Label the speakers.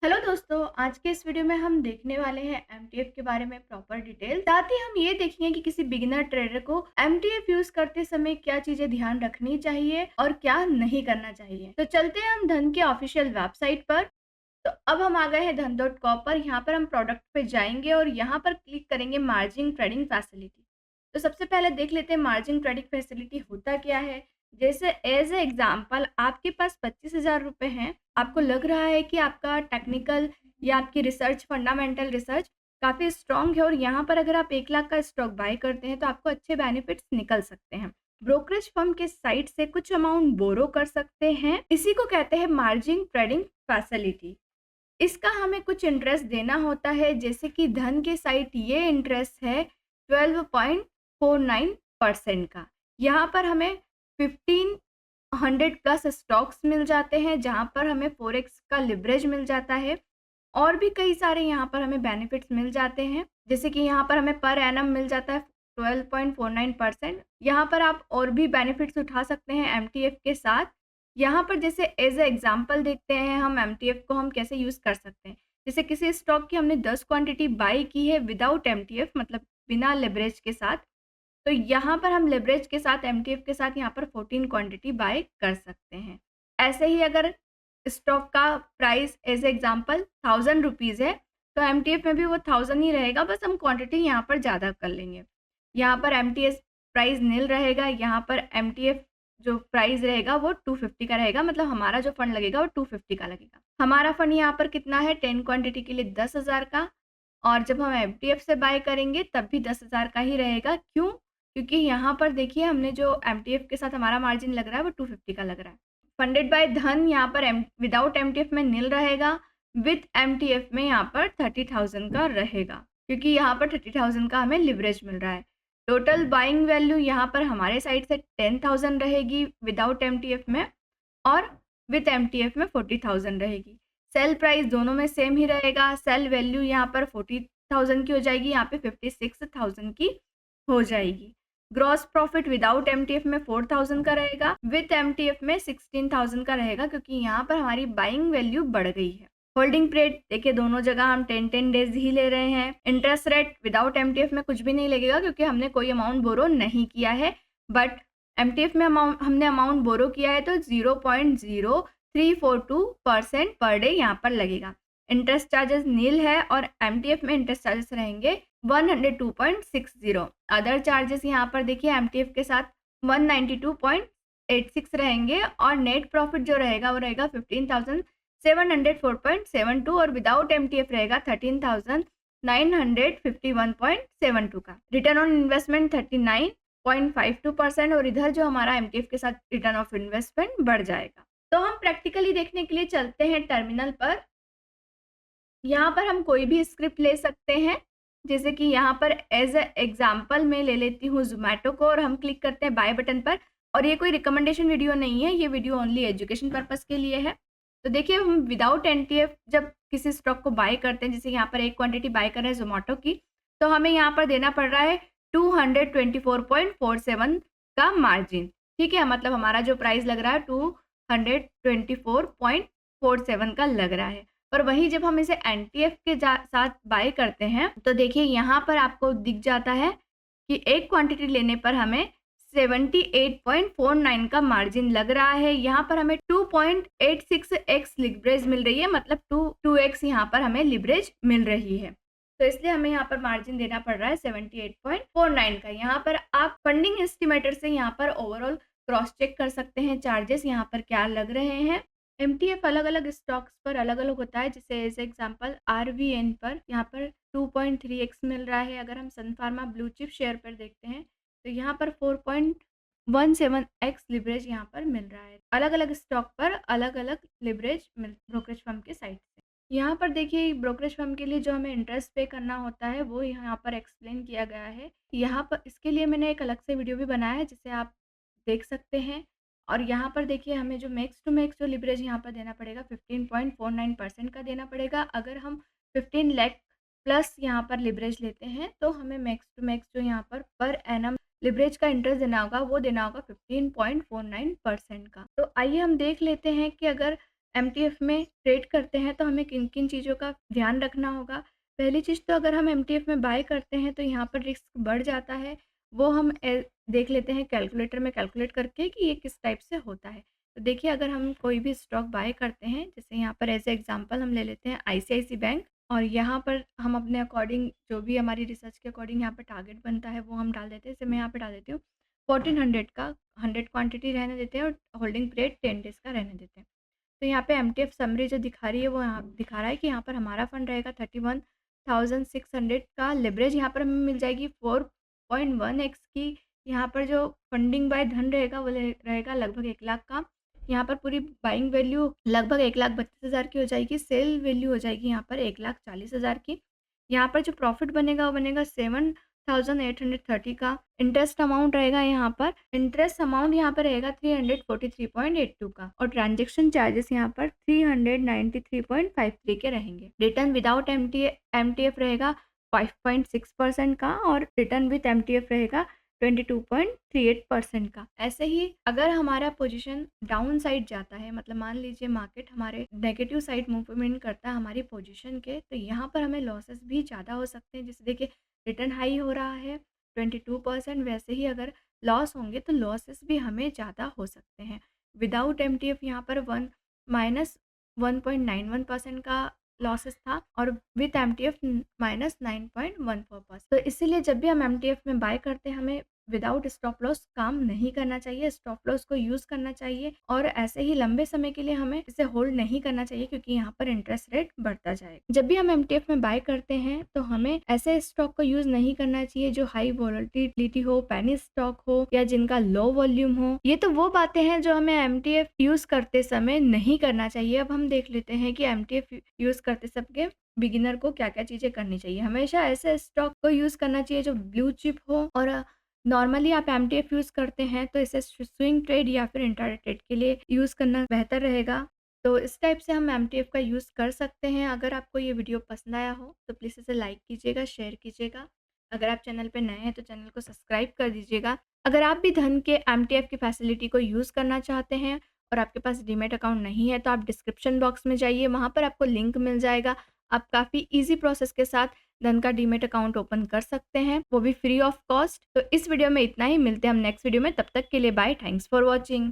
Speaker 1: Hello दोस्तों, आज के इस वीडियो में हम देखने वाले हैं एमटीएफ के बारे में प्रॉपर डिटेल। साथ ही हम ये देखेंगे कि किसी बिगिनर ट्रेडर को एमटीएफ यूज करते समय क्या चीजें ध्यान रखनी चाहिए और क्या नहीं करना चाहिए। तो चलते हैं हम धन के ऑफिशियल वेबसाइट पर। तो अब हम आ गए हैं धन.com पर। यहाँ पर हम प्रोडक्ट पे जाएंगे और यहाँ पर क्लिक करेंगे मार्जिन ट्रेडिंग फैसिलिटी। तो सबसे पहले देख लेते हैं मार्जिन ट्रेडिंग फैसिलिटी होता क्या है। जैसे एज ए एग्जाम्पल आपके पास 25,000 रुपये हैं, आपको लग रहा है कि आपका टेक्निकल या आपकी रिसर्च फंडामेंटल रिसर्च काफ़ी स्ट्रॉन्ग है और यहाँ पर अगर आप 1 लाख का स्टॉक बाय करते हैं तो आपको अच्छे बेनिफिट्स निकल सकते हैं। ब्रोकरेज फर्म के साइट से कुछ अमाउंट बोरो कर सकते हैं, इसी को कहते हैं मार्जिन ट्रेडिंग फैसिलिटी। इसका हमें कुछ इंटरेस्ट देना होता है, जैसे कि धन के साइट ये इंटरेस्ट है 12.49% का। यहाँ पर हमें 1500 प्लस स्टॉक्स मिल जाते हैं, जहाँ पर हमें 4x का लिवरेज मिल जाता है और भी कई सारे यहाँ पर हमें बेनिफिट्स मिल जाते हैं। जैसे कि यहाँ पर हमें पर एनम मिल जाता है 12.49%। यहाँ पर आप और भी बेनिफिट्स उठा सकते हैं एमटीएफ के साथ। यहाँ पर जैसे एज ए एग्जाम्पल देखते हैं हम एमटीएफ को हम कैसे यूज़ कर सकते हैं। जैसे किसी स्टॉक की हमने 10 क्वांटिटी बाई की है विदाउट एमटीएफ, मतलब बिना लेवरेज के साथ, तो यहाँ पर हम लेवरेज के साथ एमटीएफ के साथ यहाँ पर 14 क्वांटिटी बाय कर सकते हैं। ऐसे ही अगर स्टॉक का प्राइस एज एग्जांपल 1000 रुपीज़ है, तो एमटीएफ में भी वो 1000 ही रहेगा, बस हम क्वांटिटी यहाँ पर ज़्यादा कर लेंगे। यहाँ पर एमटीएस प्राइस नील रहेगा, यहाँ पर एमटीएफ जो प्राइस रहेगा वो 250 का रहेगा, मतलब हमारा जो फंड लगेगा वो 250 का लगेगा। हमारा फंड यहाँ पर कितना है, 10 क्वांटिटी के लिए 10,000 का, और जब हम एमटीएफ से बाय करेंगे तब भी 10,000 का ही रहेगा। क्यों? क्योंकि यहाँ पर देखिए हमने जो एमटीएफ के साथ हमारा मार्जिन लग रहा है वो 250 का लग रहा है। फंडेड बाय धन यहाँ पर विदाउट एमटीएफ में नील रहेगा, विथ एमटीएफ में यहाँ पर 30,000 का रहेगा, क्योंकि यहाँ पर 30,000 का हमें लिवरेज मिल रहा है। टोटल बाइंग वैल्यू यहाँ पर हमारे साइड से 10,000 रहेगी विदाउट एमटीएफ में, और विथ एमटीएफ में 40,000 रहेगी। सेल प्राइस दोनों में सेम ही रहेगा। सेल वैल्यू यहाँ पर 40,000 की हो जाएगी, यहाँ पे 56,000 की हो जाएगी। ग्रॉस प्रॉफिट विदाउट एमटीएफ में 4,000 का रहेगा, विथ एमटीएफ में 16,000 का रहेगा, क्योंकि यहाँ पर हमारी बाइंग वैल्यू बढ़ गई है। होल्डिंग पीरियड देखिए दोनों जगह हम 10 डेज ही ले रहे हैं। इंटरेस्ट रेट विदाउट एमटीएफ में कुछ भी नहीं लगेगा, क्योंकि हमने कोई अमाउंट बोरो नहीं किया है, बट एमटीएफ में हमने अमाउंट बोरो किया है तो 0.0342% पर डे यहाँ पर लगेगा। इंटरेस्ट चार्जेस नील है और एमटीएफ में इंटरेस्ट चार्जेस रहेंगे 102.60। अदर चार्जेस यहाँ पर देखिए एमटीएफ के साथ 192.86 रहेंगे, और नेट प्रॉफिट जो रहेगा वो रहेगा 15,704.72 और विदाउट एमटीएफ रहेगा 13,951.72 का। रिटर्न ऑन इन्वेस्टमेंट 39.52% और इधर जो हमारा एमटीएफ के साथ रिटर्न ऑफ इन्वेस्टमेंट बढ़ जाएगा। तो हम प्रैक्टिकली देखने के लिए चलते हैं टर्मिनल पर। यहाँ पर हम कोई भी स्क्रिप्ट ले सकते हैं, जैसे कि यहाँ पर एज ए एग्जाम्पल मैं ले लेती हूँ जोमेटो को, और हम क्लिक करते हैं बाय बटन पर। और ये कोई रिकमेंडेशन वीडियो नहीं है, ये वीडियो ओनली एजुकेशन पर्पस के लिए है। तो देखिए हम विदाउट एनटीएफ जब किसी स्टॉक को बाय करते हैं, जैसे यहाँ पर एक क्वांटिटी बाय कर रहे हैं जोमेटो की, तो हमें यहाँ पर देना पड़ रहा है 224.47 का मार्जिन। ठीक है, मतलब हमारा जो प्राइस लग रहा है 224.47 का लग रहा है। पर वहीं जब हम इसे एनटीएफ के साथ बाय करते हैं तो देखिए यहाँ पर आपको दिख जाता है कि एक क्वांटिटी लेने पर हमें 78.49 का मार्जिन लग रहा है। यहाँ पर हमें 2.86x लिवरेज मिल रही है, मतलब 2x यहाँ पर हमें लिवरेज मिल रही है, तो इसलिए हमें यहाँ पर मार्जिन देना पड़ रहा है 78.49 का। यहाँ पर आप फंडिंग एस्टिमेटर से यहाँ पर ओवरऑल क्रॉस चेक कर सकते हैं चार्जेस यहाँ पर क्या लग रहे हैं। एमटीएफ अलग अलग स्टॉक्स पर अलग अलग होता है, जैसे एज एग्जांपल आरवीएन पर यहाँ पर 2.3x मिल रहा है। अगर हम सन फार्मा ब्लू चिप शेयर पर देखते हैं तो यहाँ पर 4.17x लिवरेज यहाँ पर मिल रहा है। अलग अलग स्टॉक पर अलग अलग लिवरेज ब्रोकरेज फर्म के साइड से। यहाँ पर देखिए ब्रोकरेज फर्म के लिए जो हमें इंटरेस्ट पे करना होता है वो यहाँ पर एक्सप्लेन किया गया है। यहाँ पर इसके लिए मैंने एक अलग से वीडियो भी बनाया है, जिसे आप देख सकते हैं। और यहाँ पर देखिए हमें जो मैक्स टू मैक्स जो लिवरेज यहाँ पर देना पड़ेगा 15.49% का देना पड़ेगा। अगर हम 15 लाख प्लस यहाँ पर लिवरेज लेते हैं तो हमें मैक्स टू मैक्स जो यहाँ पर एनम लिवरेज का इंटरेस्ट देना होगा वो देना होगा 15.49% का। तो आइए हम देख लेते हैं कि अगर एमटीएफ में ट्रेड करते हैं तो हमें किन-किन चीज़ों का ध्यान रखना होगा। पहली चीज़ तो अगर हम एमटीएफ में बाय करते हैं तो यहाँ पर रिस्क बढ़ जाता है। वो हम देख लेते हैं कैलकुलेटर में कैलकुलेट करके कि ये किस टाइप से होता है। तो देखिए अगर हम कोई भी स्टॉक बाय करते हैं, जैसे यहाँ पर एज़ एग्ज़ाम्पल हम ले लेते हैं आईसीआईसी बैंक, और यहाँ पर हम अपने अकॉर्डिंग जो भी हमारी रिसर्च के अकॉर्डिंग यहाँ पर टारगेट बनता है वो हम डाल देते हैं। जैसे मैं यहाँ पे डाल देती हूँ 1400 का, 100 क्वांटिटी रहने देते हैं और होल्डिंग पीरियड 10 डेज़ का रहने देते हैं। तो यहाँ पे एमटीएफ समरी जो दिखा रही है वो यहाँ दिखा रहा है कि यहाँ पर हमारा फंड रहेगा 31,600 का लिवरेज यहाँ पर हमें मिल जाएगी 4.1x की। यहाँ पर जो फंडिंग बाय धन रहेगा वो रहेगा लगभग 1 लाख का। यहाँ पर पूरी बाइंग वैल्यू लगभग 1,32,000 की हो जाएगी। सेल वैल्यू हो जाएगी यहाँ पर 1,40,000 की। यहाँ पर जो प्रॉफिट बनेगा वो बनेगा 7,830 का। इंटरेस्ट अमाउंट रहेगा यहाँ पर, इंटरेस्ट अमाउंट यहाँ पर रहेगा 343.82 का, और ट्रांजैक्शन चार्जेस यहाँ पर 393.53 के रहेंगे। रिटर्न विदाउट एमटीएफ रहेगा 5.6% का, और रिटर्न विथ एमटीएफ रहेगा 22.38% का। ऐसे ही अगर हमारा पोजीशन डाउन साइड जाता है, मतलब मान लीजिए मार्केट हमारे नेगेटिव साइड मूवमेंट करता है हमारी पोजीशन के, तो यहाँ पर हमें लॉसेस भी ज़्यादा हो सकते हैं। जैसे देखिए रिटर्न हाई हो रहा है 22%, वैसे ही अगर लॉस होंगे तो लॉसेस भी हमें ज़्यादा हो सकते हैं। विदाउट एमटीएफ यहाँ पर -1.91% का लॉसेस था, और विथ एमटीएफ -9.14%। तो इसीलिए जब भी हम एमटीएफ में बाय करते हैं हमें विदाउट स्टॉप लॉस काम नहीं करना चाहिए, स्टॉप लॉस को यूज़ करना चाहिए, और ऐसे ही लंबे समय के लिए हमें इसे होल्ड नहीं करना चाहिए, क्योंकि यहाँ पर इंटरेस्ट रेट बढ़ता जाएगा। जब भी हम एमटीएफ में बाय करते हैं तो हमें ऐसे स्टॉक को यूज़ नहीं करना चाहिए जो हाई वोलेटिलिटी हो, पेनी स्टॉक हो, या जिनका लो वॉल्यूम हो। ये तो वो बातें हैं जो हमें एमटीएफ यूज़ करते समय नहीं करना चाहिए। अब हम देख लेते हैं कि एमटीएफ यूज़ करते समय बिगिनर को क्या-क्या चीज़ें करनी चाहिए। हमेशा ऐसे स्टॉक को यूज़ करना चाहिए जो ब्लू चिप हो, और नॉर्मली आप एमटीएफ यूज़ करते हैं तो इसे स्विंग ट्रेड या फिर इंट्राडे ट्रेड के लिए यूज़ करना बेहतर रहेगा। तो इस टाइप से हम एमटीएफ का यूज़ कर सकते हैं। अगर आपको ये वीडियो पसंद आया हो तो प्लीज़ इसे लाइक कीजिएगा, शेयर कीजिएगा। अगर आप चैनल पे नए हैं तो चैनल को सब्सक्राइब कर दीजिएगा। अगर आप भी धन के एमटीएफ की फैसिलिटी को यूज़ करना चाहते हैं और आपके पास डीमैट अकाउंट नहीं है, तो आप डिस्क्रिप्शन बॉक्स में जाइए, वहाँ पर आपको लिंक मिल जाएगा। आप काफ़ी ईज़ी प्रोसेस के साथ धन का डीमैट अकाउंट ओपन कर सकते हैं, वो भी फ्री ऑफ कॉस्ट। तो इस वीडियो में इतना ही, मिलते हैं हम नेक्स्ट वीडियो में, तब तक के लिए बाय, थैंक्स फॉर वॉचिंग।